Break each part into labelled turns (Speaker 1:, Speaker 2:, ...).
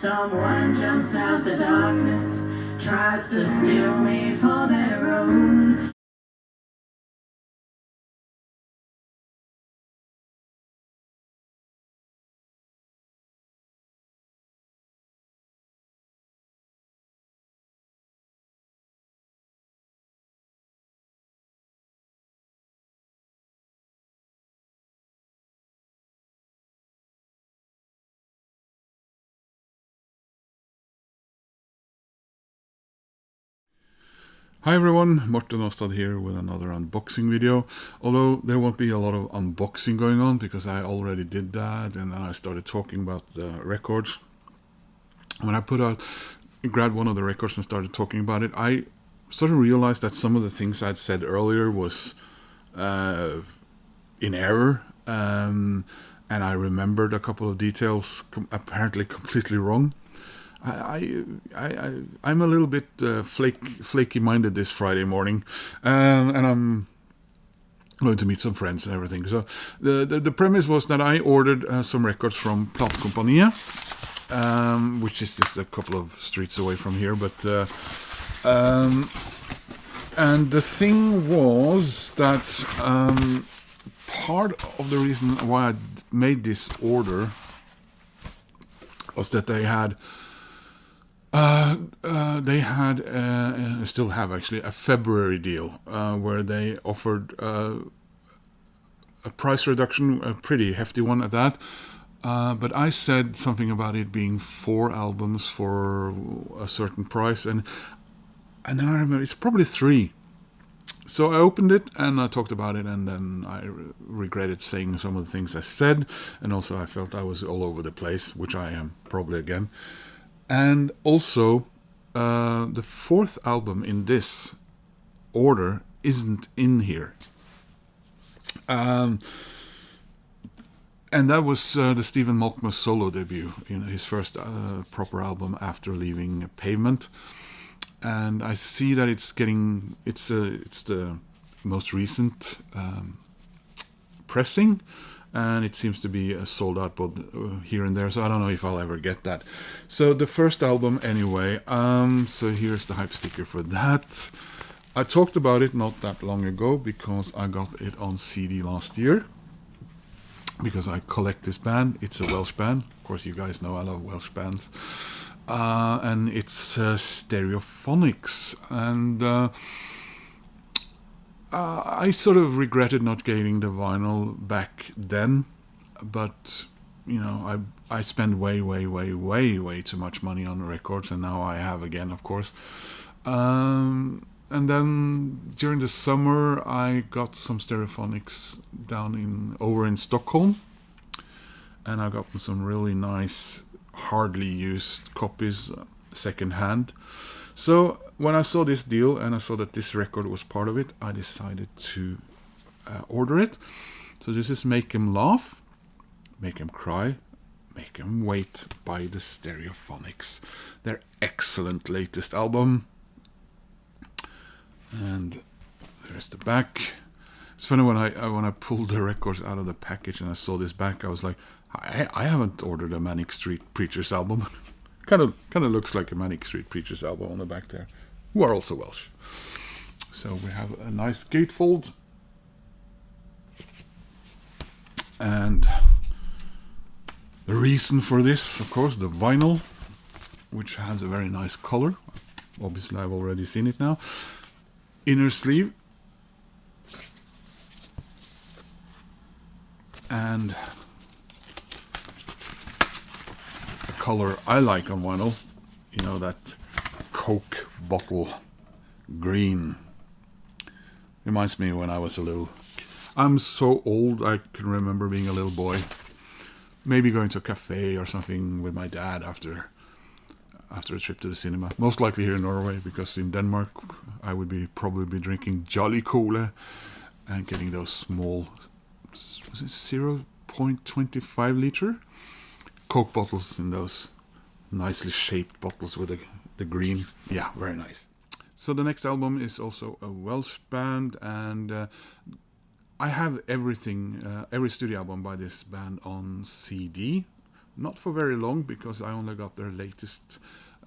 Speaker 1: Someone jumps out the darkness, tries to steer me for their own.
Speaker 2: Hi everyone, Morten Aastad here with another unboxing video. Although there won't be a lot of unboxing going on because I already did that and then I started talking about the records. When I grabbed one of the records and started talking about it, I sort of realized that some of the things I'd said earlier was in error, and I remembered a couple of details apparently completely wrong. I'm a little bit flaky-minded this Friday morning, and I'm going to meet some friends and everything. So the premise was that I ordered some records from Platekompaniet, which is just a couple of streets away from here. But and the thing was that part of the reason why I made this order was that they had still have actually a February deal where they offered a price reduction, a pretty hefty one at that. But I said something about it being 4 albums for a certain price, and then I remember it's probably 3. So I opened it and I talked about it, and then I regretted saying some of the things I said, and also I felt I was all over the place, which I am probably again. And also, the 4th album in this order isn't in here. And that was the Stephen Malkmus solo debut, his first proper album after leaving Pavement. And I see that it's the most recent pressing, and it seems to be sold out both here and there, so I don't know if I'll ever get that. So the first album anyway, so here's the hype sticker for that. I talked about it not that long ago because I got it on CD last year, because I collect this band. It's a Welsh band. Of course, you guys know I love Welsh bands. And it's Stereophonics, and I sort of regretted not getting the vinyl back then, but I spend way too much money on records, and now I have again, of course. And then during the summer, I got some Stereophonics over in Stockholm, and I got some really nice, hardly used copies second hand. So when I saw this deal and I saw that this record was part of it, I decided to order it. So this is Make 'Em Laugh, Make 'Em Cry, Make 'Em Wait by the Stereophonics. Their excellent latest album. And there's the back. It's funny, when I pulled the records out of the package and I saw this back, I was like, I haven't ordered a Manic Street Preachers album. kind of looks like a Manic Street Preachers album on the back there, who are also Welsh. So we have a nice gatefold, and the reason for this, of course, the vinyl, which has a very nice color. Obviously, I've already seen it now. Inner sleeve, and a color I like on vinyl, that Coke bottle green. Reminds me when I was a little... I'm so old, I can remember being a little boy, maybe going to a cafe or something with my dad after a trip to the cinema. Most likely here in Norway, because in Denmark I would probably be drinking Jolly Cola and getting those small 0.25 liter Coke bottles in those nicely shaped bottles with the green. Yeah, very nice. So the next album is also a Welsh band, and I have everything, every studio album by this band on CD, not for very long, because I only got their latest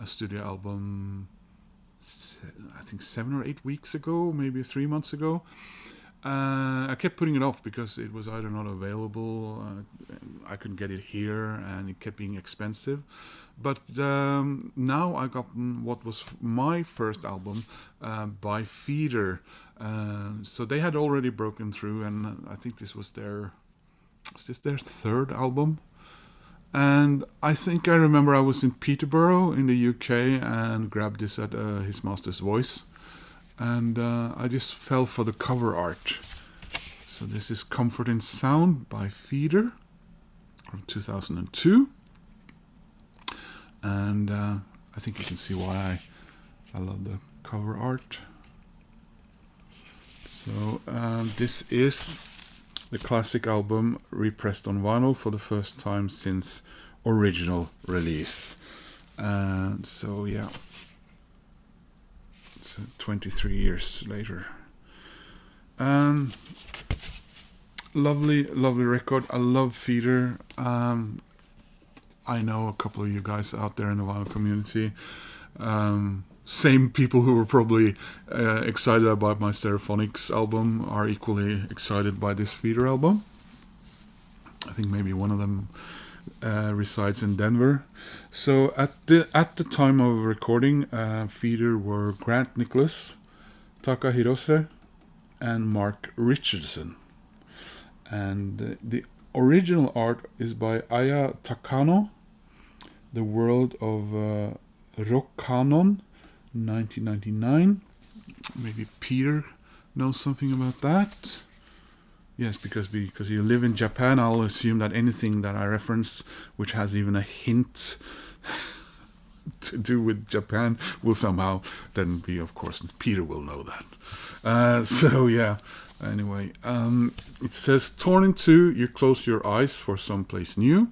Speaker 2: studio album, I think 7 or 8 weeks ago, maybe 3 months ago. I kept putting it off because it was either not available, I couldn't get it here, and it kept being expensive. But now I got what was my first album by Feeder. So they had already broken through, and I think this was their third album. And I think I remember I was in Peterborough in the UK and grabbed this at His Master's Voice. And I just fell for the cover art. So this is Comfort in Sound by Feeder from 2002. And I think you can see why I love the cover art. So this is the classic album repressed on vinyl for the first time since original release. So yeah. 23 years later. Lovely record. I love Feeder. I know a couple of you guys out there in the vinyl community. Same people who were probably excited about my Stereophonics album are equally excited by this Feeder album. I think maybe one of them resides in Denver. So at the time of recording, Feeder were Grant Nicholas, Taka Hirose, and Mark Richardson. And the original art is by Aya Takano, The World of Rock Canon, 1999. Maybe Peter knows something about that. Yes, because you live in Japan, I'll assume that anything that I reference, which has even a hint to do with Japan, will somehow then be, of course, Peter will know that. So yeah, anyway, it says, torn in two, you close your eyes for someplace new.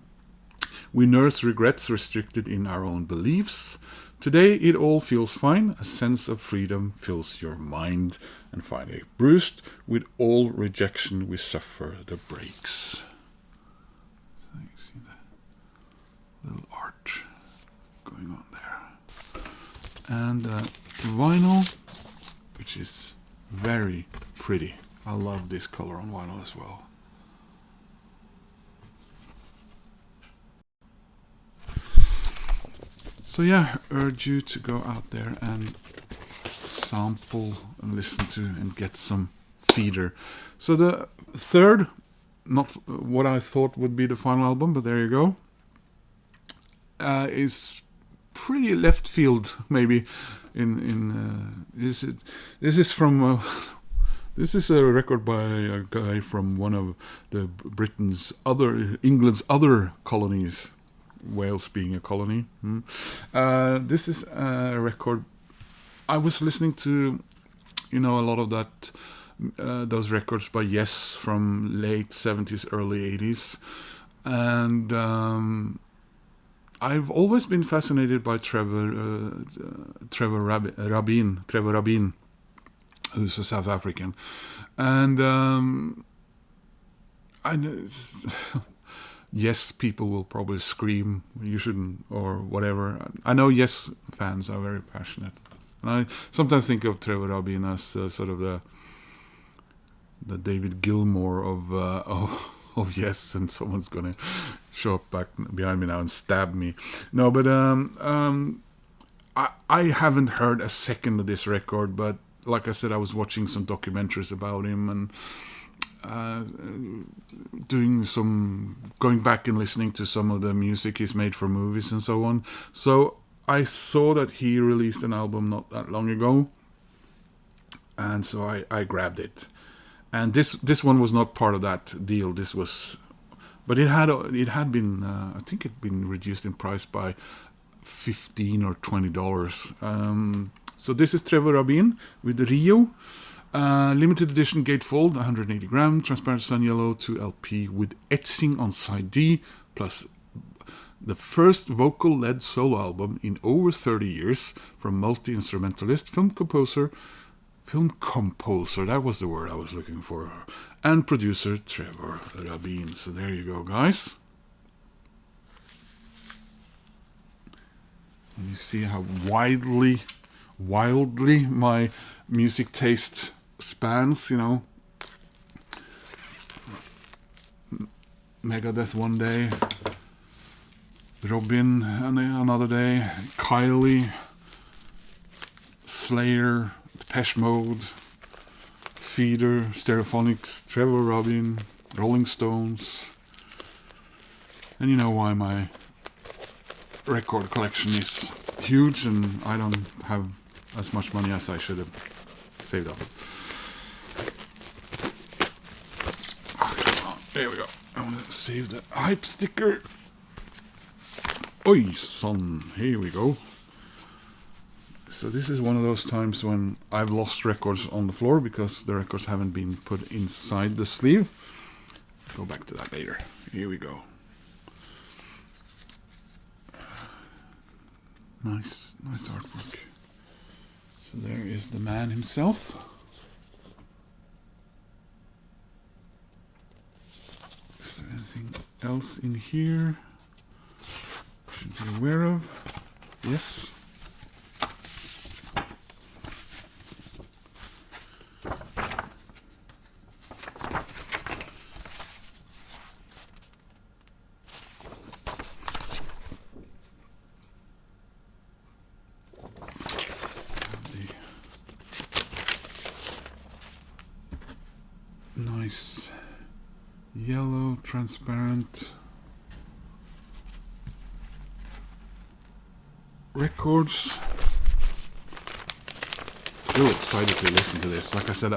Speaker 2: We nurse regrets restricted in our own beliefs. Today it all feels fine, a sense of freedom fills your mind. And finally, bruised with all rejection, we suffer the breaks. So you see the little art going on there. And vinyl, which is very pretty. I love this color on vinyl as well. So yeah, I urge you to go out there and sample and listen to and get some Feeder. So the third, not what I thought would be the final album, but there you go, is pretty left field maybe. This is from this is a record by a guy from one of the England's other colonies, Wales being a colony. This is a record. I was listening to, a lot of that, those records by Yes from late 70s, early 80s. And I've always been fascinated by Trevor Rabin, who's a South African. And I know Yes people will probably scream, you shouldn't, or whatever. I know Yes fans are very passionate. And I sometimes think of Trevor Rabin as sort of the David Gilmour of Yes, and someone's gonna show up back behind me now and stab me. No, but I haven't heard a second of this record, but like I said, I was watching some documentaries about him and going back and listening to some of the music he's made for movies and so on. So I saw that he released an album not that long ago, and so I grabbed it. And this one was not part of that deal. This was, but it had been I think it'd been reduced in price by $15 or $20. So this is Trevor Rabin with Rio, limited edition gatefold, 180 gram, transparent sun yellow 2 LP with etching on side D, plus the first vocal-led solo album in over 30 years from multi-instrumentalist, film composer, that was the word I was looking for, and producer Trevor Rabin. So there you go, guys. you see how wildly my music taste spans, you know. Megadeth one day, Robin another day, Kylie, Slayer, Depeche Mode, Feeder, Stereophonics, Trevor Rabin, Rolling Stones. And you know why my record collection is huge and I don't have as much money as I should have saved up. There we go. I want to save the hype sticker. Oi, son. Here we go. So this is one of those times when I've lost records on the floor because the records haven't been put inside the sleeve. Go back to that later. Here we go. Nice artwork. So there is the man himself. Is there anything else in here should be aware of? Yes. Nice yellow transparent records. Really excited to listen to this. Like I said,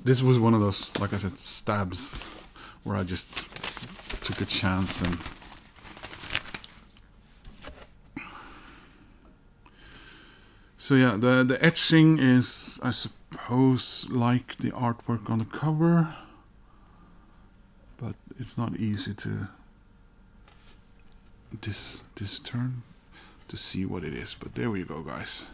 Speaker 2: this was one of those, like I said, stabs where I just took a chance and so yeah, the etching is, I suppose, like the artwork on the cover, but it's not easy to discern to see what it is. But there we go, guys.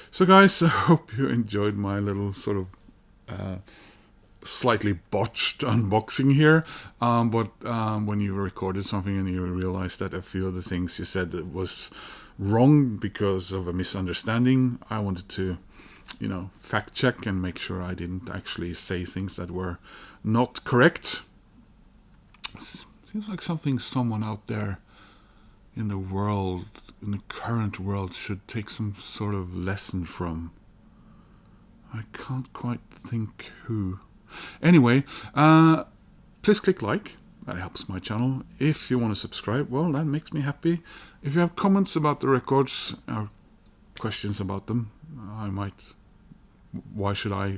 Speaker 2: So guys, I hope you enjoyed my little sort of slightly botched unboxing here, but when you recorded something and you realized that a few of the things you said that was wrong because of a misunderstanding, I wanted to, you know, fact check and make sure I didn't actually say things that were not correct. Seems like something someone out there in the world, in the current world, should take some sort of lesson from. I can't quite think who. Anyway, please click like. That helps my channel. If you want to subscribe, well, that makes me happy. If you have comments about the records or questions about them, I might. Why should I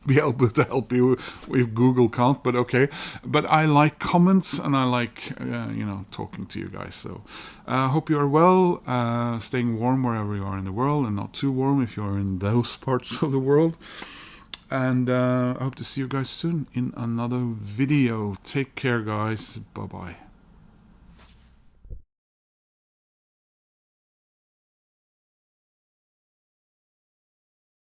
Speaker 2: be able to help you if Google can't? But okay. But I like comments and I like, you know, talking to you guys. So I hope you are well, staying warm wherever you are in the world and not too warm if you're in those parts of the world. And I hope to see you guys soon in another video. Take care, guys. Bye-bye.